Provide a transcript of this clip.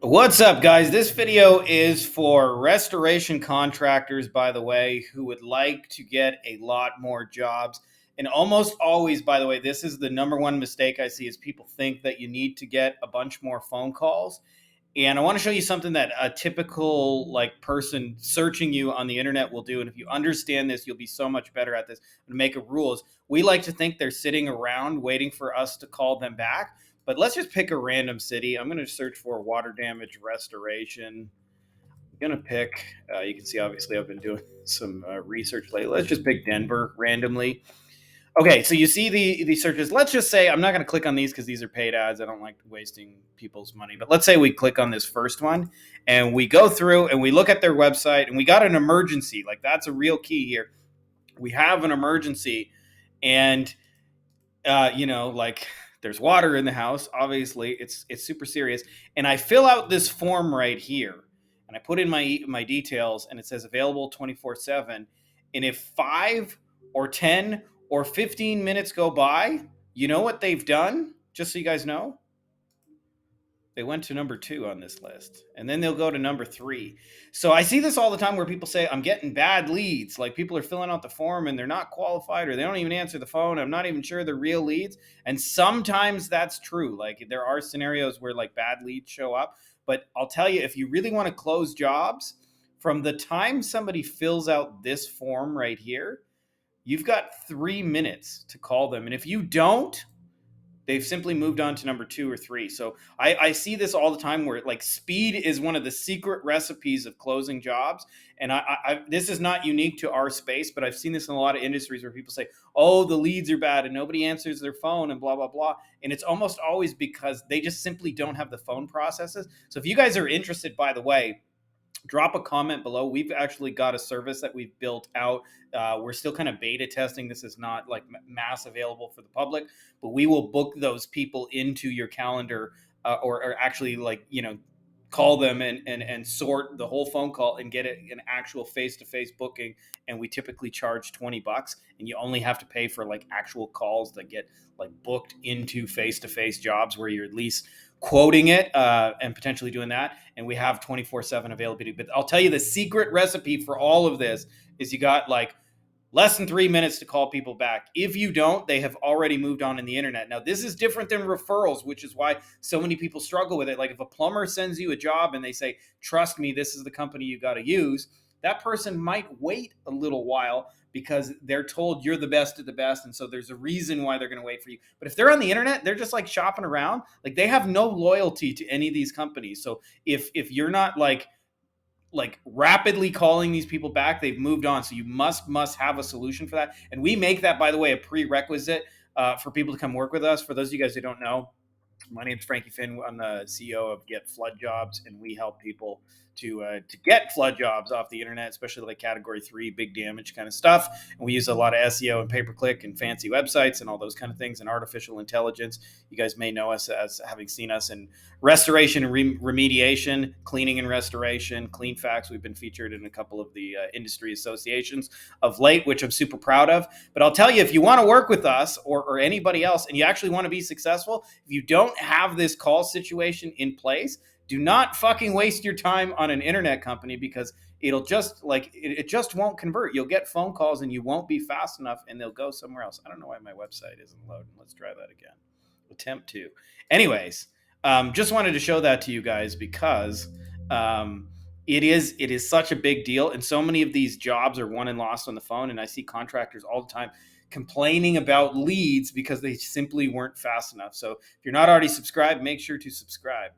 What's up, guys? This video is for restoration contractors, by the way, who would like to get a lot more jobs. And almost always, by the way, this is the number one mistake I see is people think that you need to get a bunch more phone calls. And I want to show you something that a typical person searching you on the internet will do. And if you understand this, you'll be so much better at this. And make a rule is we like to think they're sitting around waiting for us to call them back. But let's just pick a random city. I'm going to search for water damage restoration. I'm going to pick, you can see obviously I've been doing some research lately. Let's just pick Denver randomly. Okay, so you see the searches. Let's just say I'm not going to click on these because these are paid ads. I don't like wasting people's money. But let's say we click on this first one and we go through and we look at their website and we got an emergency. Like that's a real key here. We have an emergency, and there's water in the house. Obviously, it's super serious. And I fill out this form right here, and I put in my details, and it says available 24/7. And if 5 or 10 or 15 minutes go by, you know what they've done? Just so you guys know, they went to number 2 on this list, and then they'll go to number 3. So I see this all the time where people say, I'm getting bad leads. Like people are filling out the form and they're not qualified, or they don't even answer the phone. I'm not even sure they're real leads. And sometimes that's true. Like there are scenarios where like bad leads show up. But I'll tell you, if you really want to close jobs, from the time somebody fills out this form right here, you've got 3 minutes to call them. And if you don't, they've simply moved on to number 2 or 3. So I see this all the time where like speed is one of the secret recipes of closing jobs. And this is not unique to our space, but I've seen this in a lot of industries where people say, oh, the leads are bad and nobody answers their phone and blah, blah, blah. And it's almost always because they just simply don't have the phone processes. So if you guys are interested, by the way, drop a comment below. We've actually got a service that we've built out. We're still kind of beta testing. This is not like mass available for the public, but we will book those people into your calendar, or actually call them and sort the whole phone call and get it an actual face-to-face booking. And we typically charge $20, and you only have to pay for like actual calls that get like booked into face-to-face jobs where you're at least quoting it and potentially doing that. And we have 24/7 availability. But I'll tell you the secret recipe for all of this is you got like less than 3 minutes to call people back. If you don't, they have already moved on in the internet. Now, this is different than referrals, which is why so many people struggle with it. Like if a plumber sends you a job and they say, trust me, this is the company you got to use, that person might wait a little while because they're told you're the best of the best. And so there's a reason why they're going to wait for you. But if they're on the internet, they're just like shopping around. Like they have no loyalty to any of these companies. So if you're not like rapidly calling these people back, they've moved on. So you must have a solution for that. And we make that, by the way, a prerequisite for people to come work with us. For those of you guys who don't know, my name is Frankie Finn. I'm the CEO of Get Flood Jobs, and we help people to get flood jobs off the internet, especially like category 3, big damage kind of stuff. And we use a lot of SEO and pay-per-click and fancy websites and all those kind of things, and artificial intelligence. You guys may know us as having seen us in restoration and remediation, cleaning and restoration, clean facts. We've been featured in a couple of the industry associations of late, which I'm super proud of. But I'll tell you, if you want to work with us or anybody else, and you actually want to be successful, if you don't have this call situation in place, do not fucking waste your time on an internet company, because it'll just it just won't convert. You'll get phone calls and you won't be fast enough, and they'll go somewhere else. I don't know why my website isn't loading. Let's try that again. Attempt to. Anyways, just wanted to show that to you guys because it is such a big deal, and so many of these jobs are won and lost on the phone. And I see contractors all the time complaining about leads because they simply weren't fast enough. So if you're not already subscribed, make sure to subscribe.